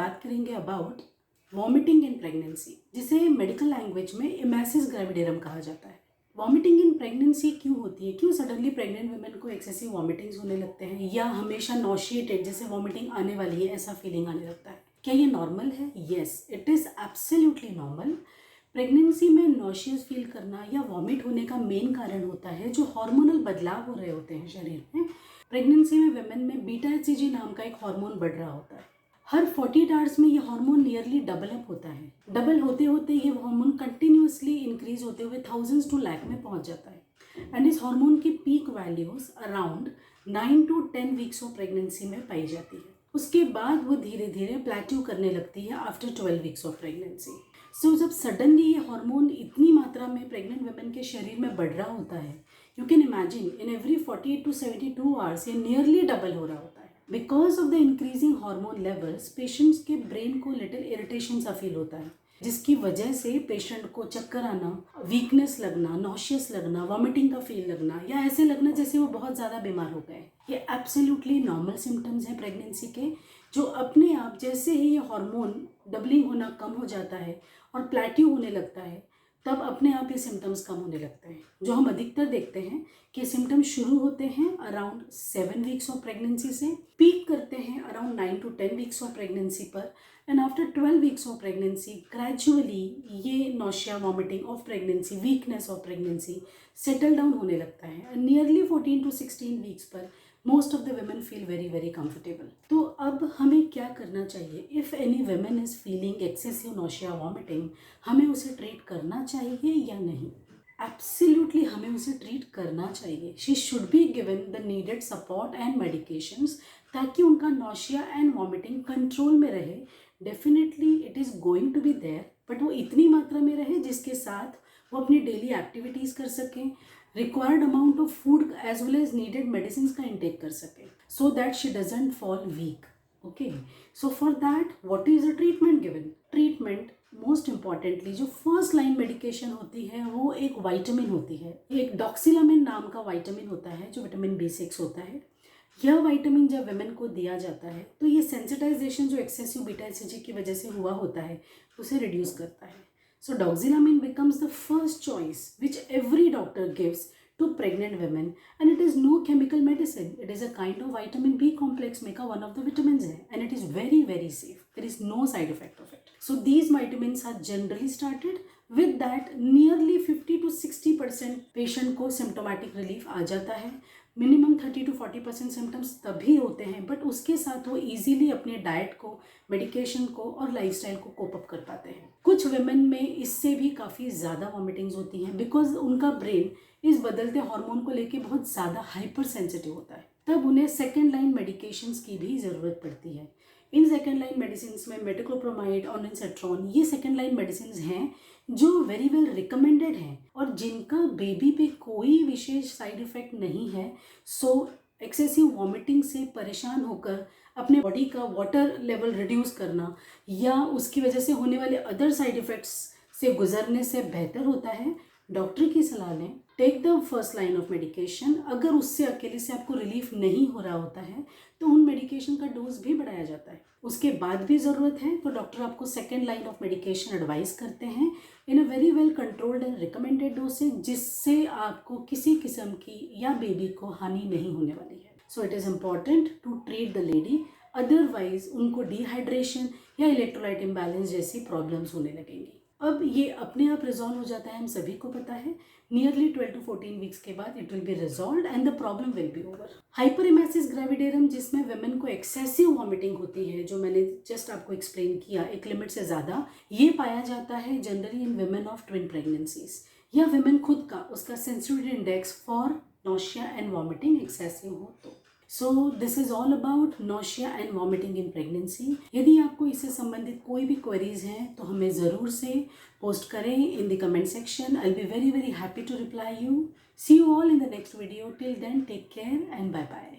बात करेंगे about vomiting in pregnancy, जिसे मेडिकल लैंग्वेज में इमेसिस ग्रेविडेरम कहा जाता है। वॉमिटिंग इन प्रेगनेंसी क्यों होती है? क्यों सडनली प्रेग्नेंट वुमेन को एक्सेसिव वॉमिटिंग्स होने लगते हैं, या हमेशा नॉशिएटेड, जैसे वॉमिटिंग आने वाली है ऐसा फीलिंग आने लगता है? क्या ये नॉर्मल है? Yes, it is absolutely normal. Pregnancy में नॉशियस फील करना या वॉमिट होने का मेन कारण होता है जो हार्मोनल बदलाव हो रहे होते हैं शरीर में। प्रेगनेंसी में वुमेन में बीटा-एचसीजी नाम का एक हार्मोन बढ़ रहा होता है। हर 48 आवर्स में ये हार्मोन नियरली डबल अप होता है। डबल होते होते ये हार्मोन कंटिन्यूसली इंक्रीज होते हुए थाउजेंड्स टू लाख में पहुंच जाता है। एंड इस हार्मोन की peak values around 9 to 10 weeks of pregnancy में पाई जाती है। उसके बाद वो धीरे धीरे प्लेट्यू करने लगती है आफ्टर 12 वीक्स ऑफ प्रेगनेंसी। सो जब सडनली ये हार्मोन इतनी मात्रा में प्रेग्नेंट वुमेन के शरीर में बढ़ रहा होता है, you can imagine in every 48 to 72 hours ये नियरली डबल हो रहा होता है। Because of the increasing hormone levels patients के ब्रेन को लिटिल इरिटेशन सा फील होता है, जिसकी वजह से पेशेंट को चक्कर आना, वीकनेस लगना, नॉशियस लगना, वॉमिटिंग का फील लगना, या ऐसे लगना जैसे वो बहुत ज़्यादा बीमार हो गए। ये एब्सोल्युटली नॉर्मल सिम्टम्स हैं प्रेगनेंसी के, जो अपने आप जैसे ही ये हार्मोन डबलिंग होना कम हो जाता है और प्लेट्यू होने लगता है, तब अपने आप ये सिम्टम्स कम होने लगते हैं। जो हम अधिकतर देखते हैं कि सिम्टम्स शुरू होते हैं अराउंड 7 वीक्स ऑफ प्रेगनेंसी से, पीक करते हैं around 9 to 10 weeks of pregnancy पर, and after 12 weeks of pregnancy gradually ये nausea, vomiting of pregnancy, weakness of pregnancy settle down होने लगता है। नियरली 14 to 16 वीक्स पर most of the women feel very very comfortable. तो अब हमें क्या करना चाहिए? If any women is feeling excessive nausea, vomiting, हमें उसे ट्रीट करना चाहिए या नहीं? एब्सोल्युटली हमें उसे ट्रीट करना चाहिए। She should be given the needed support and medications, ताकि उनका नॉशिया एंड वॉमिटिंग कंट्रोल में रहे। Definitely it is going to be there, but वो इतनी मात्रा में रहे जिसके साथ वो अपनी डेली एक्टिविटीज़ कर सकें, required amount of food as well as needed medicine का इंटेक कर सकें, so that she doesn't fall weak. Okay, so for that what is the treatment given? Treatment most importantly जो फर्स्ट लाइन मेडिकेशन होती है वो एक vitamin होती है। एक डॉक्सिलामिन नाम का वाइटामिन होता है जो विटामिन B6 होता है। यह वाइटामिन जब वुमेन को दिया जाता है तो ये सेंसिटाइजेशन जो एक्सेसिव बीटा-एचसीजी की वजह से हुआ होता है उसे रिड्यूस करता है। So doxylamine becomes the first choice which every doctor gives to pregnant women, and it is no chemical medicine. It is a kind of vitamin B complex meka, one of the vitamins hai, and it is very very safe. There is no side effect of it. So these vitamins are generally started. With that nearly 50 to 60% patient को symptomatic relief आ जाता है। Minimum 30 to 40% symptoms तभी होते हैं, but उसके साथ वो easily अपने डाइट को, मेडिकेशन को और लाइफस्टाइल को कोप अप कर पाते हैं। कुछ वुमेन में इससे भी काफ़ी ज़्यादा वॉमिटिंग्स होती हैं, बिकॉज उनका ब्रेन इस बदलते हार्मोन को लेके बहुत ज़्यादा हाइपर सेंसिटिव होता है। तब उन्हें सेकेंड लाइन मेडिकेशंस की भी ज़रूरत पड़ती है। इन सेकेंड लाइन मेडिसिन में मेटोक्लोप्रोमाइड, ऑनिसेट्रॉन, ये सेकेंड लाइन मेडिसिन हैं जो वेरी वेल रिकमेंडेड हैं और जिनका बेबी पे कोई विशेष साइड इफेक्ट नहीं है। सो एक्सेसिव वॉमिटिंग से परेशान होकर अपने बॉडी का वाटर लेवल रिड्यूस करना या उसकी वजह से होने वाले अदर साइड इफ़ेक्ट्स से गुजरने से बेहतर होता है डॉक्टर की सलाह लें। Take the first line of medication. अगर उससे अकेले से आपको रिलीफ नहीं हो रहा होता है तो उन मेडिकेशन का डोज भी बढ़ाया जाता है। उसके बाद भी ज़रूरत है तो डॉक्टर आपको second line of medication advise करते हैं in a very well controlled and recommended dosage, जिससे आपको किसी किस्म की या बेबी को हानि नहीं होने वाली है। So it is important to treat the lady, otherwise उनको डिहाइड्रेशन या इलेक्ट्रोलाइट इम्बैलेंस जैसी प्रॉब्लम्स होने लगेंगी। अब ये अपने आप रिजॉल्व हो जाता है, हम सभी को पता है। नियरली 12 to 14 वीक्स के बाद it will be resolve and the problem will be over. Hyperemesis gravidarum, जिसमें वुमेन को एक्सेसिव वॉमिटिंग होती है, जो मैंने जस्ट आपको एक्सप्लेन किया, एक लिमिट से ज़्यादा, ये पाया जाता है generally in women of twin pregnancies, या वुमेन खुद का उसका sensitivity index for nausea and vomiting excessive हो तो। So this is all about nausea and vomiting in pregnancy. यदि आपको इससे संबंधित कोई भी क्वेरीज हैं तो हमें ज़रूर से पोस्ट करें in the comment section. I will be very very happy to reply you. See you all in the next video. Till then take care and bye bye.